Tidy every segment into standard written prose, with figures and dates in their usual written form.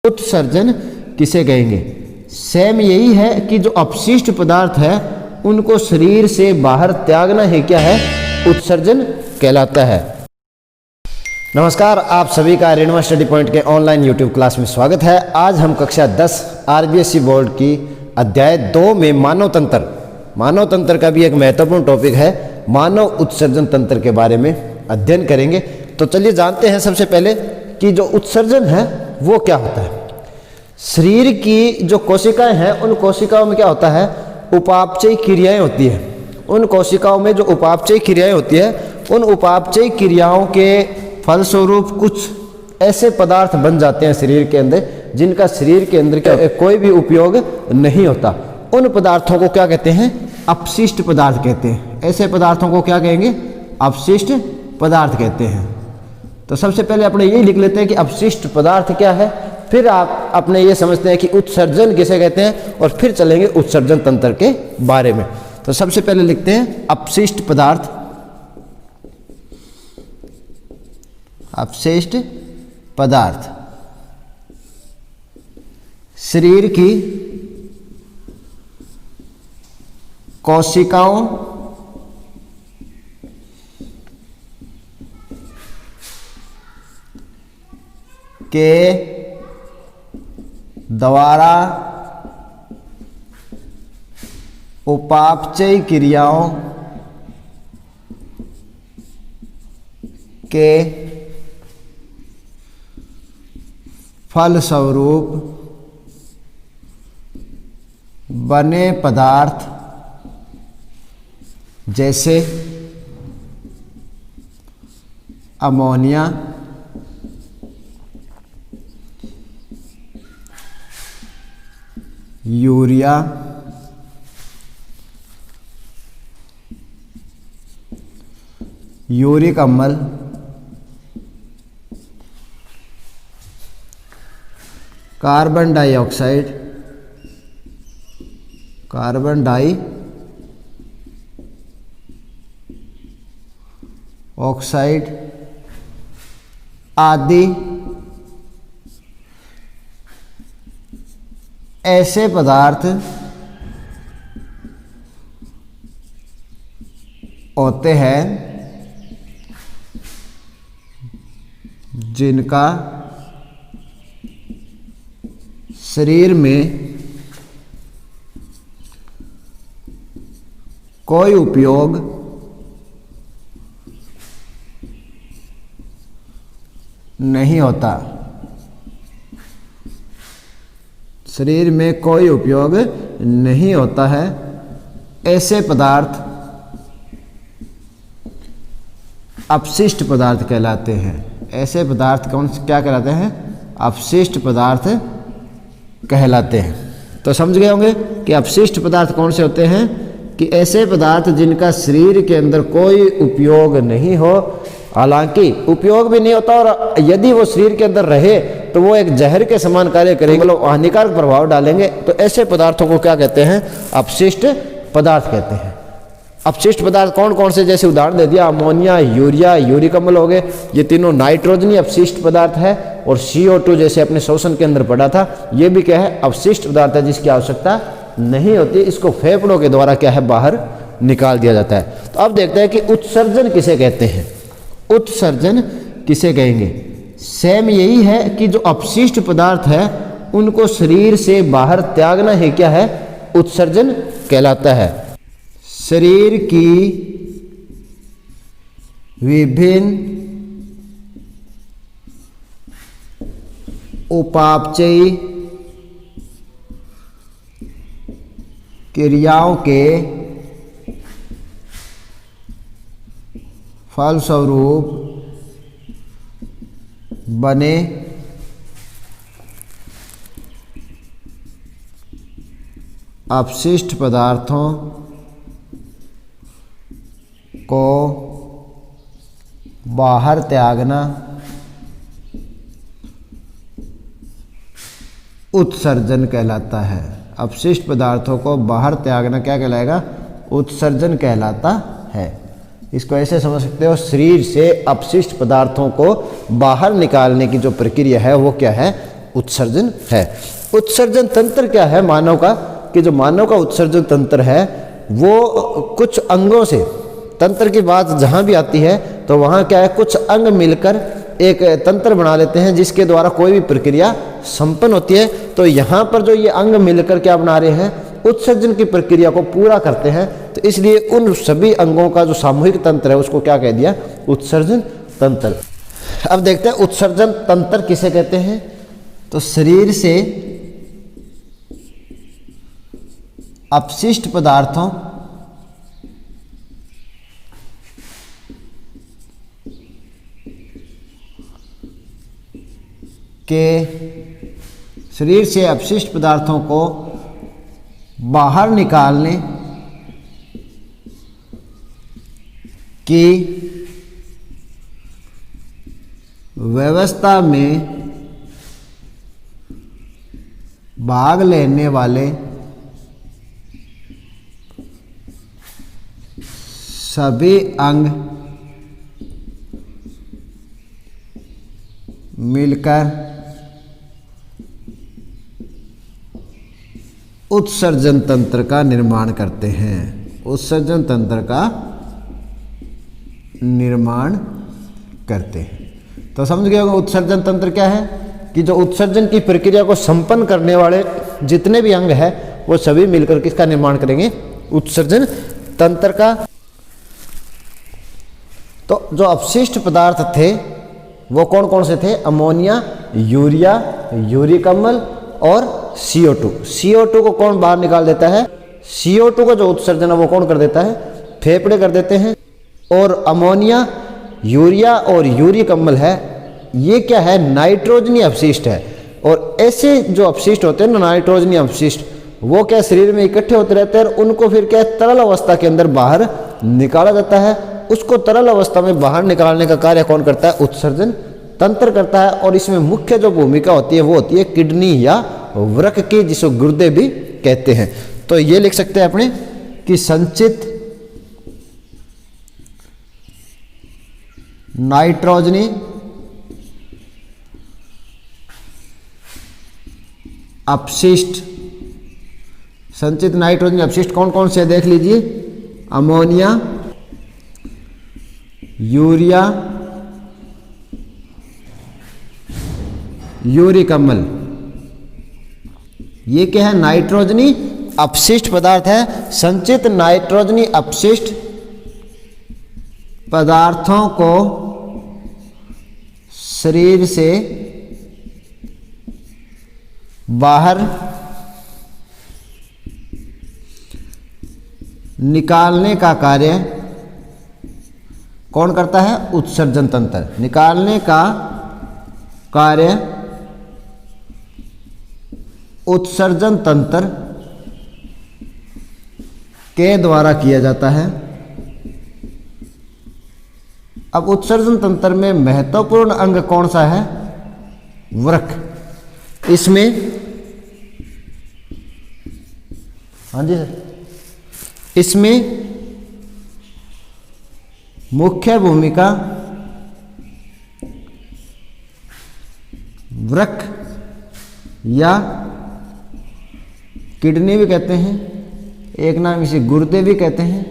उत्सर्जन किसे कहेंगे? सेम यही है कि जो अपशिष्ट पदार्थ है उनको शरीर से बाहर त्यागना ही क्या है? उत्सर्जन कहलाता है। नमस्कार, आप सभी का रेणुमा स्टडी पॉइंट के ऑनलाइन यूट्यूब क्लास में स्वागत है। आज हम कक्षा 10 आरबीएसई बोर्ड की अध्याय 2 में मानव तंत्र का भी एक महत्वपूर्ण टॉपिक है, मानव उत्सर्जन तंत्र के बारे में अध्ययन करेंगे। तो चलिए जानते हैं सबसे पहले कि जो उत्सर्जन है वो क्या होता है। शरीर की जो कोशिकाएं हैं उन कोशिकाओं में क्या होता है? उपापचयी क्रियाएं होती है। उन कोशिकाओं में जो उपापचयी क्रियाएं होती है उन उपापचयी क्रियाओं के फलस्वरूप कुछ ऐसे पदार्थ बन जाते हैं शरीर के अंदर जिनका शरीर के अंदर का कोई भी उपयोग नहीं होता। उन पदार्थों को क्या कहते हैं? अपशिष्ट पदार्थ कहते हैं। ऐसे पदार्थों को क्या कहेंगे? अपशिष्ट पदार्थ कहते हैं। तो सबसे पहले अपने ये लिख लेते हैं कि अपशिष्ट पदार्थ क्या है, फिर आप अपने ये समझते हैं कि उत्सर्जन किसे कहते हैं, और फिर चलेंगे उत्सर्जन तंत्र के बारे में। तो सबसे पहले लिखते हैं अपशिष्ट पदार्थ। अपशिष्ट पदार्थ शरीर की कोशिकाओं के द्वारा उपापचयी क्रियाओं के फलस्वरूप बने पदार्थ जैसे अमोनिया, यूरिया, यूरिक अम्ल, कार्बन डाइऑक्साइड, कार्बन डाइऑक्साइड आदि ऐसे पदार्थ होते हैं जिनका शरीर में कोई उपयोग नहीं होता। शरीर में कोई उपयोग नहीं होता है। ऐसे पदार्थ अपशिष्ट पदार्थ कहलाते हैं। ऐसे पदार्थ क्या कहलाते हैं? अपशिष्ट पदार्थ कहलाते हैं। तो समझ गए होंगे कि अपशिष्ट पदार्थ कौन से होते हैं? कि ऐसे पदार्थ जिनका शरीर के अंदर कोई उपयोग नहीं हो, हालांकि उपयोग भी नहीं होता, और यदि वो शरीर के अंदर रहे तो वो एक जहर के समान कार्य करेंगे, मतलब हानिकारक प्रभाव डालेंगे। तो ऐसे पदार्थों को क्या कहते हैं? अपशिष्ट पदार्थ कहते हैं। अपशिष्ट पदार्थ कौन कौन से? जैसे उदाहरण दे दिया, अमोनिया, यूरिया, यूरिक अम्ल हो गए। ये तीनों नाइट्रोजनी अपशिष्ट पदार्थ है। और CO2 जैसे अपने शोषण के अंदर पड़ा था, ये भी क्या है? अपशिष्ट पदार्थ है जिसकी आवश्यकता नहीं होती। इसको फेफड़ों के द्वारा क्या है? बाहर निकाल दिया जाता है। तो अब देखते हैं कि उत्सर्जन किसे कहते हैं। उत्सर्जन किसे कहेंगे? सेम यही है कि जो अपशिष्ट पदार्थ है उनको शरीर से बाहर त्यागना ही क्या है? उत्सर्जन कहलाता है। शरीर की विभिन्न उपापचयी क्रियाओं के फलस्वरूप बने अपशिष्ट पदार्थों को बाहर त्यागना उत्सर्जन कहलाता है। अपशिष्ट पदार्थों को बाहर त्यागना क्या कहलाएगा? उत्सर्जन कहलाता है। इसको ऐसे समझ सकते हो, शरीर से अपशिष्ट पदार्थों को बाहर निकालने की जो प्रक्रिया है वो क्या है? उत्सर्जन है। उत्सर्जन तंत्र क्या है मानव का, कि जो मानव का उत्सर्जन तंत्र है वो कुछ अंगों से, तंत्र की बात जहाँ भी आती है तो वहाँ क्या है, कुछ अंग मिलकर एक तंत्र बना लेते हैं जिसके द्वारा कोई भी प्रक्रिया संपन्न होती है। तो यहाँ पर जो ये अंग मिलकर क्या बना रहे हैं, उत्सर्जन की प्रक्रिया को पूरा करते हैं। तो इसलिए उन सभी अंगों का जो सामूहिक तंत्र है उसको क्या कह दिया, उत्सर्जन तंत्र। अब देखते हैं उत्सर्जन तंत्र किसे कहते हैं। तो शरीर से अपशिष्ट पदार्थों के, शरीर से अपशिष्ट पदार्थों को बाहर निकालने की व्यवस्था में भाग लेने वाले सभी अंग मिलकर उत्सर्जन तंत्र का निर्माण करते हैं। उत्सर्जन तंत्र का निर्माण करते हैं। तो समझ गए होंगे उत्सर्जन तंत्र क्या है, कि जो उत्सर्जन की प्रक्रिया को संपन्न करने वाले जितने भी अंग हैं वो सभी मिलकर किसका निर्माण करेंगे, उत्सर्जन तंत्र का। तो जो अपशिष्ट पदार्थ थे वो कौन कौन से थे, अमोनिया, यूरिया, यूरिक अम्ल और CO2। CO2 को कौन बाहर निकाल देता है, CO2 का जो उत्सर्जन है वो कौन कर देता है, फेफड़े कर देते हैं। और अमोनिया, यूरिया और यूरिक अम्ल है, ये क्या है, नाइट्रोजनी अपशिष्ट है। और ऐसे जो अपशिष्ट होते हैं ना, नाइट्रोजनी अपशिष्ट, वो क्या शरीर में इकट्ठे होते रहते हैं और उनको फिर क्या तरल अवस्था के अंदर बाहर निकाला जाता है। उसको तरल अवस्था में बाहर निकालने का कार्य कौन करता है, उत्सर्जन तंत्र करता है। और इसमें मुख्य जो भूमिका होती है वो होती है किडनी या वृक्क की, जिसको गुर्दे भी कहते हैं। तो ये लिख सकते हैं अपने कि संचित नाइट्रोजनी अपशिष्ट, संचित नाइट्रोजनी अपशिष्ट कौन कौन से देख लीजिए, अमोनिया, यूरिया, यूरिक अम्ल, ये क्या है, नाइट्रोजनी अपशिष्ट पदार्थ है। संचित नाइट्रोजनी अपशिष्ट पदार्थों को शरीर से बाहर निकालने का कार्य कौन करता है, उत्सर्जन तंत्र। निकालने का कार्य उत्सर्जन तंत्र के द्वारा किया जाता है। अब उत्सर्जन तंत्र में महत्वपूर्ण अंग कौन सा है, वृक्क। इसमें, हाँ जी सर, इसमें मुख्य भूमिका वृक्क या किडनी भी कहते हैं, एक नाम इसे गुर्दे भी कहते हैं।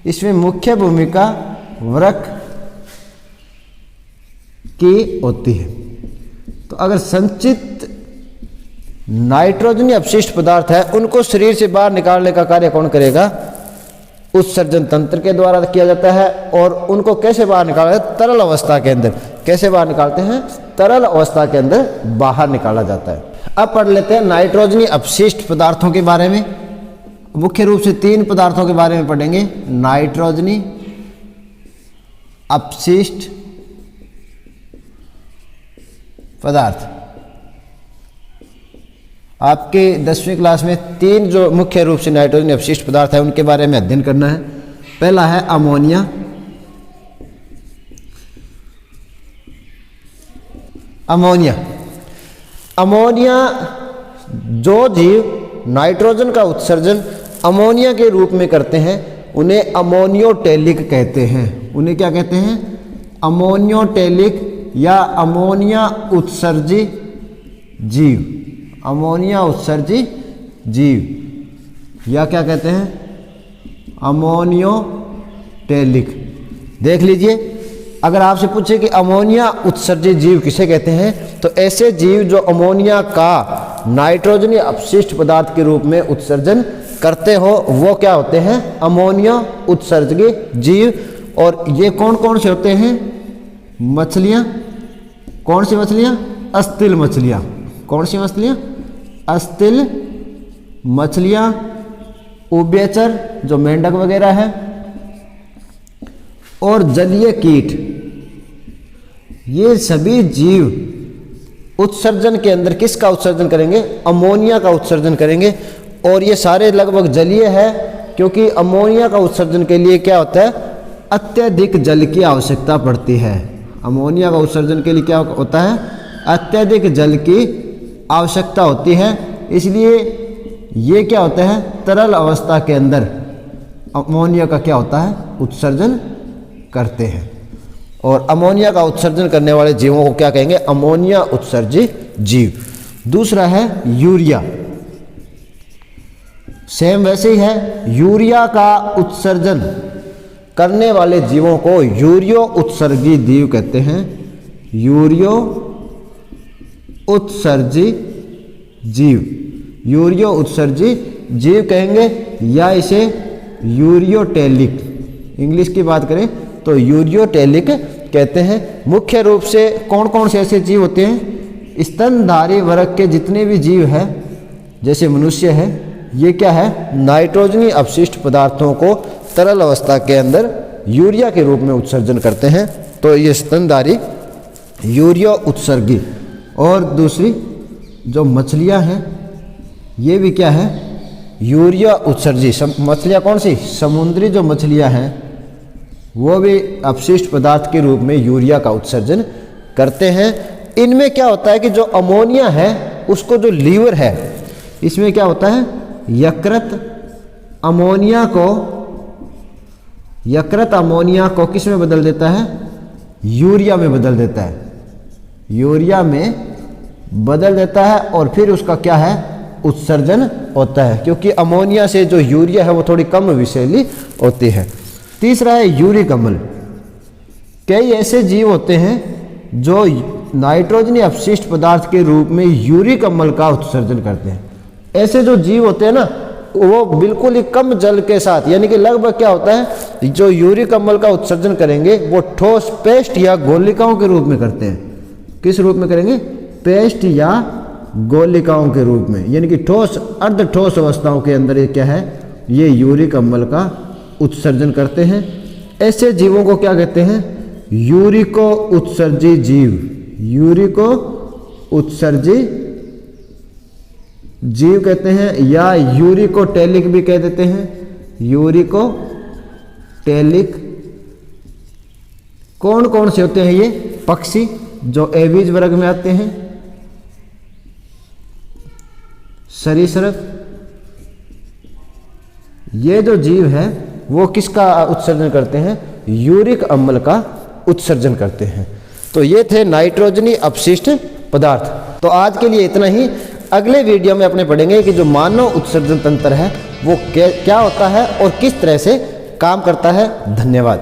इसमें मुख्य भूमिका वृक्क की होती है। तो अगर संचित नाइट्रोजनी अपशिष्ट पदार्थ है उनको शरीर से बाहर निकालने का कार्य कौन करेगा, उत्सर्जन तंत्र के द्वारा किया जाता है। और उनको कैसे बाहर निकाला जाता है, तरल अवस्था के अंदर। कैसे बाहर निकालते हैं, तरल अवस्था के अंदर बाहर निकाला जाता है। अब पढ़ लेते हैं नाइट्रोजनी अपशिष्ट पदार्थों के बारे में। मुख्य रूप से 3 पदार्थों के बारे में पढ़ेंगे, नाइट्रोजनी अपशिष्ट पदार्थ। आपके 10वीं क्लास में 3 जो मुख्य रूप से नाइट्रोजन अपशिष्ट पदार्थ है उनके बारे में अध्ययन करना है। पहला है अमोनिया। अमोनिया, अमोनिया जो जीव नाइट्रोजन का उत्सर्जन अमोनिया के रूप में करते हैं उन्हें अमोनियोटेलिक कहते हैं। उन्हें क्या कहते हैं, अमोनियोटेलिक या अमोनिया उत्सर्जी जीव, अमोनिया उत्सर्जी जीव, या क्या कहते हैं अमोनियोटेलिक। देख लीजिए, अगर आपसे पूछे कि अमोनिया उत्सर्जित जीव किसे कहते हैं, तो ऐसे जीव जो अमोनिया का नाइट्रोजनी अपशिष्ट पदार्थ के रूप में उत्सर्जन करते हो वो क्या होते हैं, अमोनिया उत्सर्जक जीव। और ये कौन कौन से होते हैं, मछलियाँ। कौन सी मछलियाँ, अस्थिल मछलियाँ। कौन सी मछलियाँ, अस्थिल मछलियाँ, उभयचर जो मेंढक वगैरह है, और जलीय कीट। ये सभी जीव उत्सर्जन के अंदर किसका उत्सर्जन करेंगे, अमोनिया का उत्सर्जन करेंगे। और ये सारे लगभग जलीय है, क्योंकि अमोनिया का उत्सर्जन के लिए क्या होता है, अत्यधिक जल की आवश्यकता पड़ती है। अमोनिया का उत्सर्जन के लिए क्या होता है, अत्यधिक जल की आवश्यकता होती है। इसलिए ये क्या होता है, तरल अवस्था के अंदर अमोनिया का क्या होता है, उत्सर्जन करते हैं। और अमोनिया का उत्सर्जन करने वाले जीवों को क्या कहेंगे, अमोनिया उत्सर्जी जीव। दूसरा है यूरिया। सेम वैसे ही है, यूरिया का उत्सर्जन करने वाले जीवों को यूरियो उत्सर्गी जीव कहते हैं। यूरियो उत्सर्जी जीव, यूरियो उत्सर्जी जीव कहेंगे, या इसे यूरियोटेलिक, इंग्लिश की बात करें तो यूरियोटेलिक कहते हैं। मुख्य रूप से कौन कौन से ऐसे जीव होते हैं, स्तनधारी वर्ग के जितने भी जीव हैं, जैसे मनुष्य है, ये क्या है, नाइट्रोजनी अपशिष्ट पदार्थों को तरल अवस्था के अंदर यूरिया के रूप में उत्सर्जन करते हैं। तो ये स्तनधारी यूरियो उत्सर्गी। और दूसरी जो मछलियां हैं, ये भी क्या है, यूरिया उत्सर्जी। मछलियां कौन सी, समुद्री जो मछलियां हैं वो भी अपशिष्ट पदार्थ के रूप में यूरिया का उत्सर्जन करते हैं। इनमें क्या होता है कि जो अमोनिया है उसको जो लीवर है, इसमें क्या होता है, यकृत अमोनिया को किस में बदल देता है, यूरिया में बदल देता है। यूरिया में बदल देता है और फिर उसका क्या है, उत्सर्जन होता है, क्योंकि अमोनिया से जो यूरिया है वो थोड़ी कम विषैली होती है। तीसरा है यूरिक अम्ल। कई ऐसे जीव होते हैं जो नाइट्रोजनी अपशिष्ट पदार्थ के रूप में यूरिक अम्ल का उत्सर्जन करते हैं। ऐसे जो जीव होते हैं ना, वो बिल्कुल ही कम जल के साथ, यानी कि लगभग क्या होता है, जो यूरिक अम्ल का उत्सर्जन करेंगे वो ठोस पेस्ट या गोलिकाओं के रूप में करते हैं। किस रूप में करेंगे, पेस्ट या गोलिकाओं के रूप में, यानी कि ठोस अर्ध ठोस अवस्थाओं के अंदर ये क्या है, ये यूरिक अम्ल का उत्सर्जन करते हैं। ऐसे जीवों को क्या कहते हैं, यूरिको उत्सर्जी जीव। यूरिको उत्सर्जी जीव कहते हैं, या यूरिकोटेलिक भी कह देते हैं। यूरिकोटेलिक कौन कौन से होते हैं, ये पक्षी जो एवीज वर्ग में आते हैं, सरीसृप, ये जो जीव है वो किसका उत्सर्जन करते हैं, यूरिक अम्ल का उत्सर्जन करते हैं। तो ये थे नाइट्रोजनी अपशिष्ट पदार्थ। तो आज के लिए इतना ही। अगले वीडियो में अपने पढ़ेंगे कि जो मानव उत्सर्जन तंत्र है वो क्या होता है और किस तरह से काम करता है। धन्यवाद।